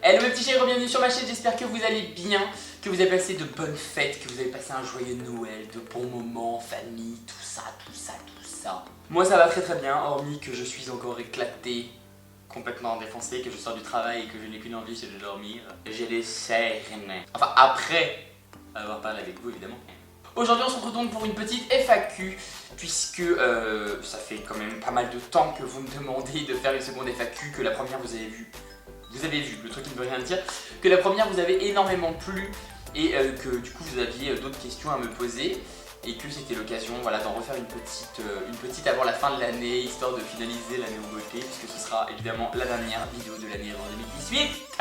Hello mes petits chéris, bienvenue sur ma chaîne, j'espère que vous allez bien, que vous avez passé de bonnes fêtes, que vous avez passé un joyeux Noël, de bons moments en famille, tout ça. Moi ça va très bien, hormis que je suis encore éclaté, complètement défoncé, que je sors du travail et que je n'ai qu'une envie, c'est de dormir. J'ai les cernes. Enfin après avoir parlé avec vous évidemment. Aujourd'hui on se retrouve donc pour une petite FAQ, puisque ça fait quand même pas mal de temps que vous me demandez de faire une seconde FAQ, que la première vous avez vu, le truc qui ne veut rien dire, que la première vous avait énormément plu et que du coup vous aviez d'autres questions à me poser et que c'était l'occasion voilà, d'en refaire une petite avant la fin de l'année, histoire de finaliser l'année en beauté, puisque ce sera évidemment la dernière vidéo de l'année en 2018.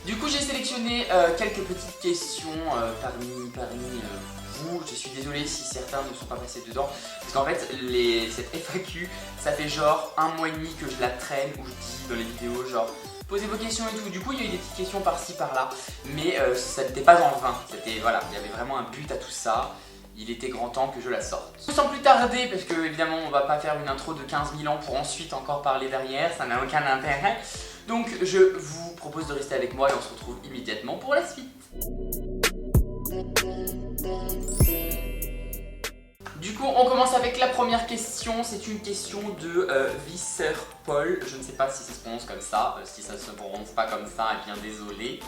Du coup j'ai sélectionné quelques petites questions parmi vous. Je suis désolé si certains ne sont pas passés dedans, parce qu'en fait cette FAQ ça fait genre 1 mois et demi que je la traîne, où je dis dans les vidéos genre posez vos questions et tout. Du coup il y a eu des petites questions par-ci par-là, mais ça n'était pas en vain. C'était voilà, il y avait vraiment un but à tout ça. Il était grand temps que je la sorte. Sans plus tarder, parce que évidemment on va pas faire une intro de 15 000 ans pour ensuite encore parler derrière, ça n'a aucun intérêt. Donc je vous propose de rester avec moi et on se retrouve immédiatement pour la suite. Du coup on commence avec la première question, c'est une question de Visser Paul, je ne sais pas si ça se prononce comme ça, si ça se prononce pas comme ça, eh bien désolé.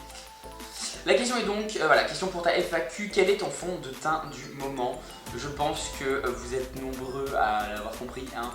La question est donc, voilà, question pour ta FAQ, quel est ton fond de teint du moment? Je pense que vous êtes nombreux à l'avoir compris, hein.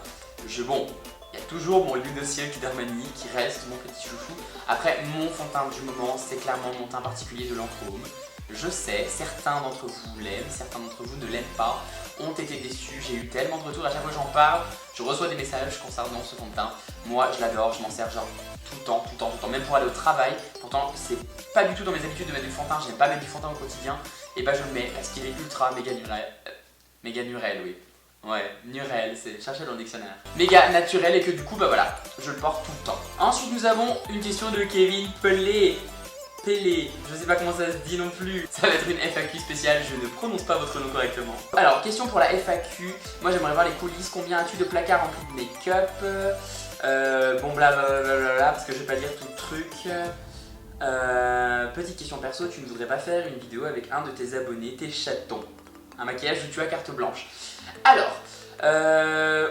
Bon, il y a toujours mon Luno Silk d'Armani qui reste mon petit chouchou. Après, mon fond de teint du moment, c'est clairement mon teint particulier de Lancôme. Je sais, certains d'entre vous l'aiment, certains d'entre vous ne l'aiment pas, ont été déçus, j'ai eu tellement de retours, à chaque fois que j'en parle, je reçois des messages concernant ce fond de teint. Moi je l'adore, je m'en sers genre tout le temps, même pour aller au travail. Pourtant c'est pas du tout dans mes habitudes de mettre du fond de teint, j'aime pas mettre du fond de teint au quotidien, et bah je le mets parce qu'il est ultra méga naturel, oui. Ouais, Nurel, c'est chercher dans le dictionnaire. Méga naturel et que du coup bah voilà, je le porte tout le temps. Ensuite nous avons une question de Kevin Pelé, je sais pas comment ça se dit non plus. Ça va être une FAQ spéciale, je ne prononce pas votre nom correctement. Alors, question pour la FAQ. Moi j'aimerais voir les coulisses. Combien as-tu de placards remplis de make-up? Bon blablabla, parce que je vais pas dire tout le truc. Petite question perso, tu ne voudrais pas faire une vidéo avec un de tes abonnés, tes chatons? Un maquillage où tu as carte blanche. Alors,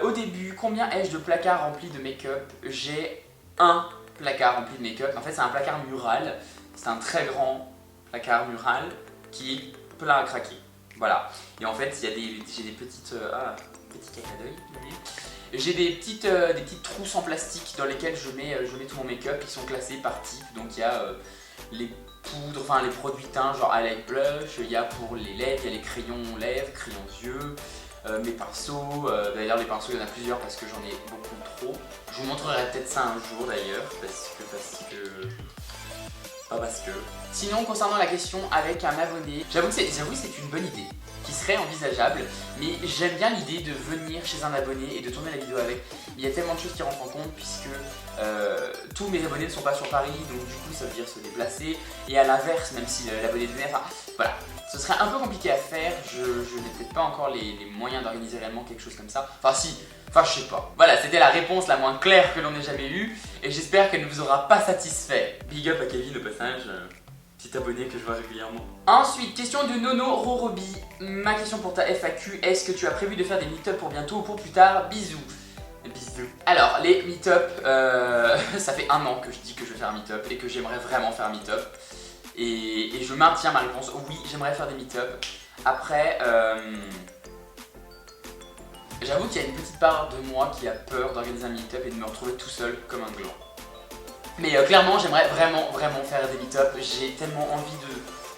au début, combien ai-je de placards remplis de make-up? J'ai un placard rempli de make-up. En fait c'est un placard mural. C'est un très grand placard mural qui est plein à craquer. Voilà. Et en fait, j'ai des petites... petit caca d'œil. J'ai des petites trousses en plastique dans lesquelles je mets tout mon make-up. Ils sont classés par type. Donc il y a les poudres, enfin les produits teints genre highlight blush. Il y a pour les lèvres, il y a les crayons lèvres, crayons yeux. Mes pinceaux, d'ailleurs les pinceaux il y en a plusieurs parce que j'en ai beaucoup trop. Je vous montrerai peut-être ça un jour d'ailleurs parce que... Sinon concernant la question avec un abonné, j'avoue que c'est une bonne idée qui serait envisageable, mais j'aime bien l'idée de venir chez un abonné et de tourner la vidéo avec. Il y a tellement de choses qui rentrent en compte puisque tous mes abonnés ne sont pas sur Paris, donc du coup ça veut dire se déplacer, et à l'inverse, même si l'abonné venait, enfin voilà, ce serait un peu compliqué à faire. Je n'ai peut-être pas encore les moyens d'organiser réellement quelque chose comme ça, enfin je sais pas. Voilà, c'était la réponse la moins claire que l'on ait jamais eue et j'espère qu'elle ne vous aura pas satisfait. Big up à Kevin au passage, petit abonné que je vois régulièrement. Ensuite, question de Nono Rorobi. Ma question pour ta FAQ, est-ce que tu as prévu de faire des meet-up pour bientôt ou pour plus tard? Bisous. Bisous. Alors, les meet-up, ça fait 1 an que je dis que je vais faire un meet-up et que j'aimerais vraiment faire un meet-up. Et je maintiens ma réponse, oui, j'aimerais faire des meet-up. Après, j'avoue qu'il y a une petite part de moi qui a peur d'organiser un meet-up et de me retrouver tout seul comme un gland. Mais clairement, j'aimerais vraiment faire des meet-up. J'ai tellement envie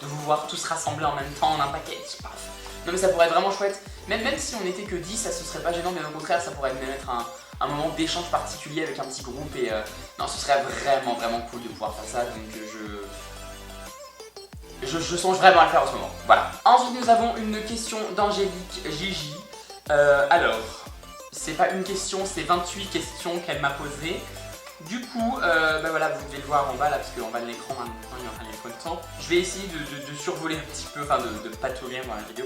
de vous voir tous rassemblés en même temps en un package. Paf. Non mais ça pourrait être vraiment chouette. Même si on n'était que 10, ça ce serait pas gênant, mais au contraire, ça pourrait même être un moment d'échange particulier avec un petit groupe. Et non, ce serait vraiment cool de pouvoir faire ça. Donc je songe vraiment à le faire en ce moment. Voilà. Ensuite, nous avons une question d'Angélique Gigi. Alors, c'est pas une question, c'est 28 questions qu'elle m'a posées. Du coup, bah voilà, vous devez le voir en bas là, parce qu'en bas de l'écran maintenant il y aura l'écran de temps. Je vais essayer de survoler un petit peu, enfin de patauger dans la vidéo.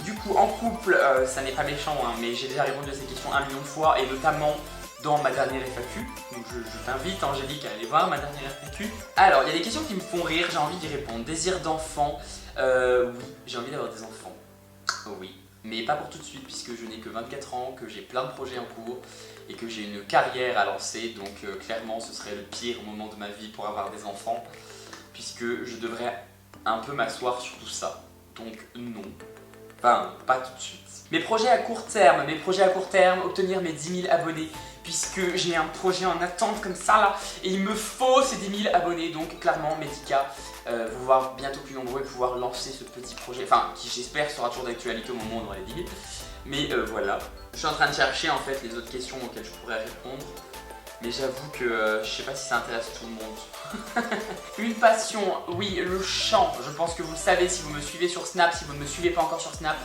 Du coup, en couple, ça n'est pas méchant, hein, mais j'ai déjà répondu à ces questions 1 million de fois, et notamment dans ma dernière FAQ. Donc je t'invite Angélique à aller voir ma dernière FAQ. Alors il y a des questions qui me font rire, j'ai envie d'y répondre. Désir d'enfant, oui, j'ai envie d'avoir des enfants. Oh oui, mais pas pour tout de suite puisque je n'ai que 24 ans, que j'ai plein de projets en cours et que j'ai une carrière à lancer. Donc clairement ce serait le pire moment de ma vie pour avoir des enfants puisque je devrais un peu m'asseoir sur tout ça. Donc non, enfin pas tout de suite. Mes projets à court terme, obtenir mes 10 000 abonnés puisque j'ai un projet en attente comme ça là et il me faut ces 10 000 abonnés. Donc clairement Medica, vous voir bientôt plus nombreux et pouvoir lancer ce petit projet, enfin qui j'espère sera toujours d'actualité au moment où on aura les 10 000. Mais voilà, je suis en train de chercher en fait les autres questions auxquelles je pourrais répondre. Mais j'avoue que je sais pas si ça intéresse tout le monde. Une passion, oui, le chant. Je pense que vous le savez si vous me suivez sur Snap. Si vous ne me suivez pas encore sur Snap,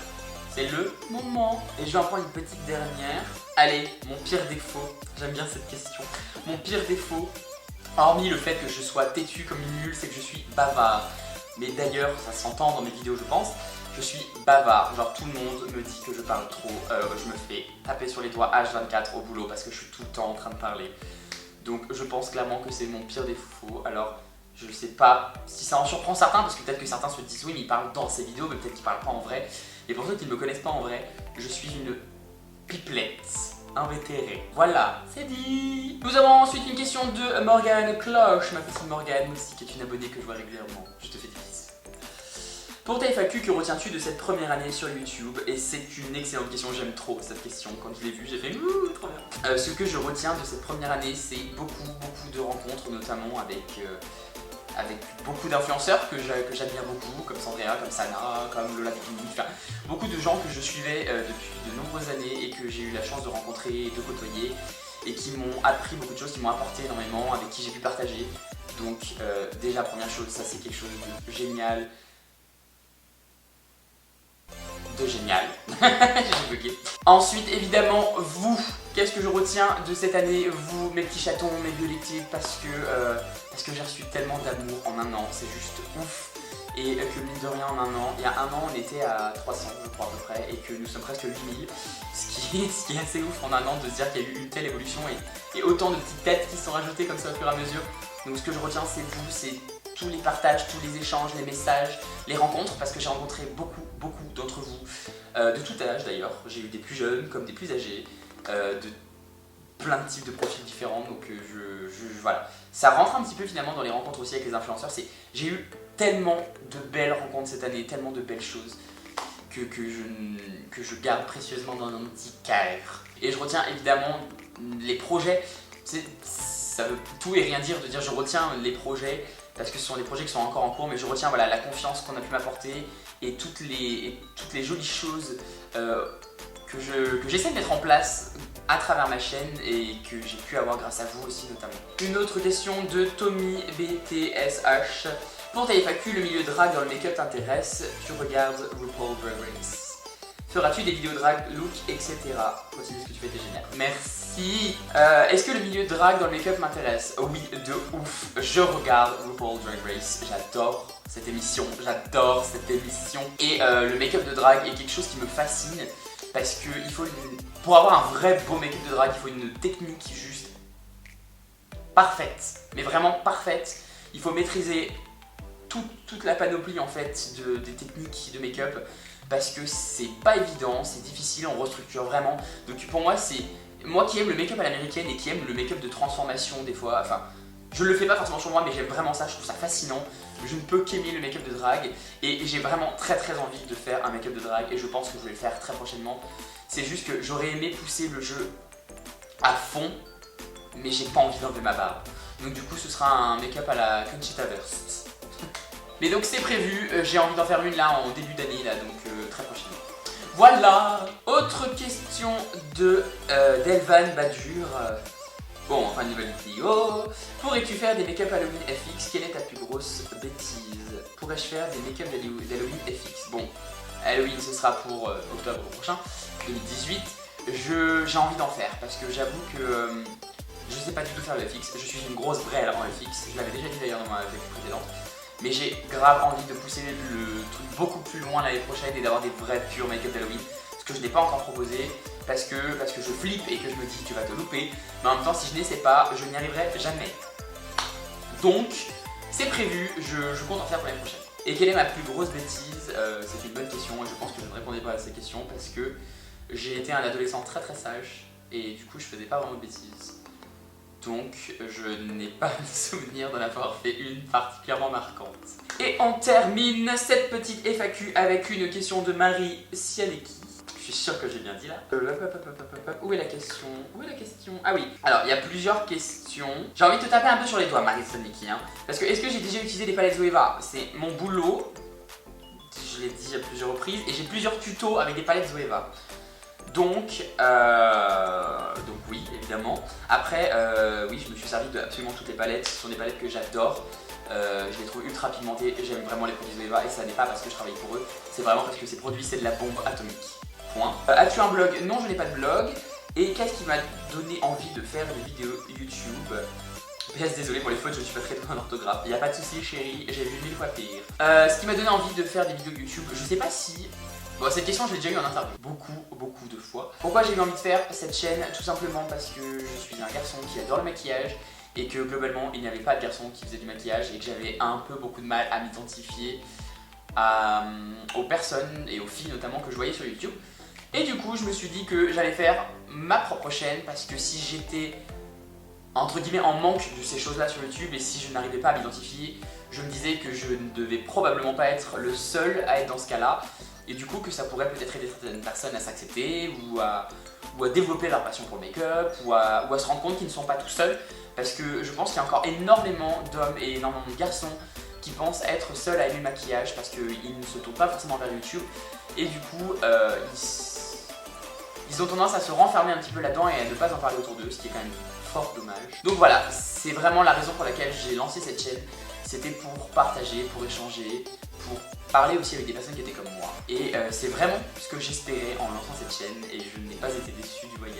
c'est le moment. Et je vais en prendre une petite dernière. Allez, mon pire défaut. J'aime bien cette question. Mon pire défaut, hormis le fait que je sois têtu comme une mule, c'est que je suis bavard. Mais d'ailleurs, ça s'entend dans mes vidéos je pense. Je suis bavard, genre tout le monde me dit que je parle trop, je me fais taper sur les doigts H24 au boulot parce que je suis tout le temps en train de parler. Donc je pense clairement que c'est mon pire défaut. Alors je ne sais pas si ça en surprend certains parce que peut-être que certains se disent oui mais il parle dans ses vidéos mais peut-être qu'il parle pas en vrai. Et pour ceux qui ne me connaissent pas en vrai, je suis une pipelette invétérée. Voilà, c'est dit. Nous avons ensuite une question de Morgane Cloche, ma petite Morgane aussi qui est une abonnée que je vois régulièrement. Je te fais des bisous. Pour ta FAQ, que retiens-tu de cette première année sur YouTube? Et c'est une excellente question, j'aime trop cette question. Quand je l'ai vue, j'ai fait ouh, trop bien. Ce que je retiens de cette première année, c'est beaucoup de rencontres, notamment avec beaucoup d'influenceurs que j'admire beaucoup, comme Sandrea, comme Sana, comme Lola Bikini, enfin, beaucoup de gens que je suivais depuis de nombreuses années et que j'ai eu la chance de rencontrer et de côtoyer et qui m'ont appris beaucoup de choses, qui m'ont apporté énormément, avec qui j'ai pu partager. Donc déjà, première chose, ça c'est quelque chose de génial. J'ai bugué. Ensuite évidemment vous, qu'est-ce que je retiens de cette année, vous mes petits chatons, mes violettiers, parce que j'ai reçu tellement d'amour en un an, c'est juste ouf. Et que mine de rien en un an, il y a un an on était à 300 je crois à peu près et que nous sommes presque 8000, ce qui est assez ouf en un an de se dire qu'il y a eu une telle évolution et autant de petites têtes qui sont rajoutées comme ça au fur et à mesure. Donc ce que je retiens c'est vous, c'est tous les partages, tous les échanges, les messages, les rencontres, parce que j'ai rencontré beaucoup d'entre vous, de tout âge d'ailleurs. J'ai eu des plus jeunes comme des plus âgés, de plein de types de profils différents, donc voilà. Ça rentre un petit peu finalement dans les rencontres aussi avec les influenceurs. J'ai eu tellement de belles rencontres cette année, tellement de belles choses que je garde précieusement dans un petit cœur. Et je retiens évidemment les projets, ça veut tout et rien dire de dire je retiens les projets, parce que ce sont des projets qui sont encore en cours, mais je retiens voilà, la confiance qu'on a pu m'apporter et toutes les jolies choses que j'essaie de mettre en place à travers ma chaîne et que j'ai pu avoir grâce à vous aussi notamment. Une autre question de Tommy BTSH. Pour ta FAQ, le milieu drag dans le make-up t'intéresse, tu regardes RuPaul Drag Race. Feras-tu des vidéos drag, look, etc. Continue ce que tu fais, t'es génial. Merci. Est-ce que le milieu drag dans le make-up m'intéresse? Oui, de ouf. Je regarde RuPaul Drag Race. J'adore cette émission. Et le make-up de drag est quelque chose qui me fascine parce que pour avoir un vrai beau make-up de drag, il faut une technique juste parfaite. Mais vraiment parfaite. Il faut maîtriser toute la panoplie en fait des techniques de make-up. Parce que c'est pas évident, c'est difficile, on restructure vraiment. Donc pour moi, c'est moi qui aime le make-up à l'américaine et qui aime le make-up de transformation des fois. Enfin, je le fais pas forcément sur moi, mais j'aime vraiment ça, je trouve ça fascinant. Je ne peux qu'aimer le make-up de drag et j'ai vraiment très envie de faire un make-up de drag et je pense que je vais le faire très prochainement. C'est juste que j'aurais aimé pousser le jeu à fond, mais j'ai pas envie d'enlever ma barbe. Donc du coup, ce sera un make-up à la Conchita Wurst. Mais donc c'est prévu, j'ai envie d'en faire une là en début d'année là, donc très prochainement. Voilà. Autre question de d'Elvan Badur. Bon, enfin une nouvelle vidéo. Pourrais-tu faire des make-up Halloween FX? Quelle est ta plus grosse bêtise? Pourrais-je faire des make-up d'Halloween FX? Bon, Halloween ce sera pour octobre prochain, 2018. J'ai envie d'en faire parce que j'avoue que je sais pas du tout faire le FX. Je suis une grosse brêle en FX, je l'avais déjà dit d'ailleurs dans ma vidéo précédente. Mais j'ai grave envie de pousser le truc beaucoup plus loin l'année prochaine et d'avoir des vrais purs make-up d'Halloween. Ce que je n'ai pas encore proposé. parce que je flippe et que je me dis tu vas te louper, mais en même temps si je n'essaie pas, je n'y arriverai jamais. Donc c'est prévu, je compte en faire pour l'année prochaine. Et quelle est ma plus grosse bêtise? C'est une bonne question et je pense que je ne répondrai pas à ces questions parce que j'ai été un adolescent très sage et du coup je faisais pas vraiment de bêtises. Donc je n'ai pas de souvenir d'en avoir fait une particulièrement marquante. Et on termine cette petite FAQ avec une question de Marie Sialecki. Je suis sûr que j'ai bien dit là. Où est la question? Où est la question? Ah oui, alors il y a plusieurs questions. J'ai envie de te taper un peu sur les doigts, Marie Sialecki, hein. Parce que est-ce que j'ai déjà utilisé des palettes Zoeva? C'est mon boulot, je l'ai dit à plusieurs reprises, et j'ai plusieurs tutos avec des palettes Zoeva. Donc oui, évidemment. Après, oui, je me suis servi de absolument toutes les palettes. Ce sont des palettes que j'adore. Je les trouve ultra pigmentées. J'aime vraiment les produits Zoeva et ça n'est pas parce que je travaille pour eux. C'est vraiment parce que ces produits, c'est de la bombe atomique. Point. As-tu un blog? Non, je n'ai pas de blog. Et qu'est-ce qui m'a donné envie de faire des vidéos YouTube? PS, désolé pour les fautes, je suis pas très bon en orthographe. Il n'y a pas de souci, chérie, j'ai vu 1000 fois pire. Ce qui m'a donné envie de faire des vidéos YouTube, je sais pas si... Bon, cette question, je l'ai déjà eu en interview beaucoup de fois. Pourquoi j'ai eu envie de faire cette chaîne? Tout simplement parce que je suis un garçon qui adore le maquillage et que globalement, il n'y avait pas de garçon qui faisait du maquillage et que j'avais un peu beaucoup de mal à m'identifier aux personnes et aux filles notamment que je voyais sur YouTube. Et du coup, je me suis dit que j'allais faire ma propre chaîne parce que si j'étais entre guillemets en manque de ces choses-là sur YouTube et si je n'arrivais pas à m'identifier, je me disais que je ne devais probablement pas être le seul à être dans ce cas-là. Et du coup que ça pourrait peut-être aider certaines personnes à s'accepter ou à développer leur passion pour le make-up ou à se rendre compte qu'ils ne sont pas tout seuls. Parce que je pense qu'il y a encore énormément d'hommes et énormément de garçons qui pensent être seuls à aimer le maquillage parce qu'ils ne se tournent pas forcément vers YouTube. Et du coup, ils ont tendance à se renfermer un petit peu là-dedans et à ne pas en parler autour d'eux, ce qui est quand même fort dommage. Donc voilà, c'est vraiment la raison pour laquelle j'ai lancé cette chaîne. C'était pour partager, pour échanger, pour parler aussi avec des personnes qui étaient comme moi. Et c'est vraiment ce que j'espérais en lançant cette chaîne et je n'ai pas été déçu du voyage.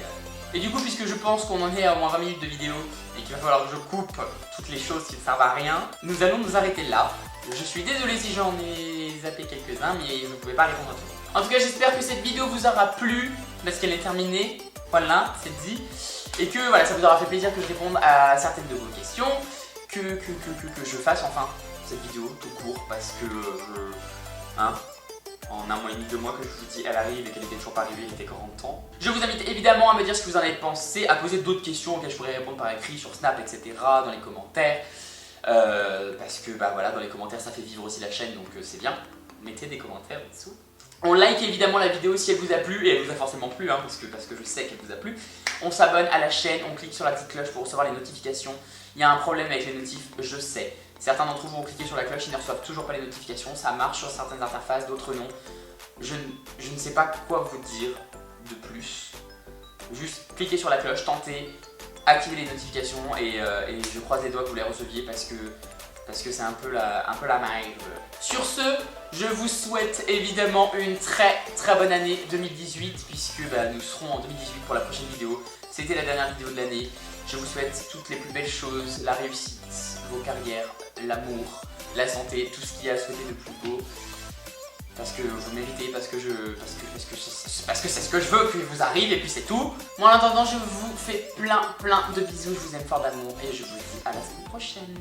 Et du coup, puisque je pense qu'on en est à au moins 20 minutes de vidéo et qu'il va falloir que je coupe toutes les choses qui ne servent à rien, nous allons nous arrêter là. Je suis désolé si j'en ai zappé quelques-uns, mais je ne pouvais pas répondre à tout. En tout cas, j'espère que cette vidéo vous aura plu parce qu'elle est terminée. Voilà, c'est dit. Et que voilà, ça vous aura fait plaisir que je réponde à certaines de vos questions. Que je fasse enfin cette vidéo tout court parce que en un mois et demi, 2 mois que je vous dis elle arrive et qu'elle était toujours pas arrivée, il était grand temps. Je vous invite évidemment à me dire ce que vous en avez pensé, à poser d'autres questions auxquelles je pourrais répondre par écrit sur Snap, etc. dans les commentaires. Parce que bah voilà, dans les commentaires ça fait vivre aussi la chaîne, donc c'est bien. Mettez des commentaires en dessous. On like évidemment la vidéo si elle vous a plu, et elle vous a forcément plu hein, parce que je sais qu'elle vous a plu. On s'abonne à la chaîne, on clique sur la petite cloche pour recevoir les notifications. Il y a un problème avec les notifs, je sais. Certains d'entre vous vont cliquer sur la cloche, ils ne reçoivent toujours pas les notifications. Ça marche sur certaines interfaces, d'autres non. Je ne sais pas quoi vous dire de plus. Juste cliquez sur la cloche, tentez, activez les notifications et je croise les doigts que vous les receviez parce que c'est un peu la merde. Sur ce, je vous souhaite évidemment une très bonne année 2018 puisque nous serons en 2018 pour la prochaine vidéo. C'était la dernière vidéo de l'année. Je vous souhaite toutes les plus belles choses, la réussite, vos carrières, l'amour, la santé, tout ce qu'il y a à souhaiter de plus beau. Parce que vous méritez, parce que c'est ce que je veux qu'il vous arrive et puis c'est tout. Moi en attendant, je vous fais plein de bisous, je vous aime fort d'amour et je vous dis à la semaine prochaine.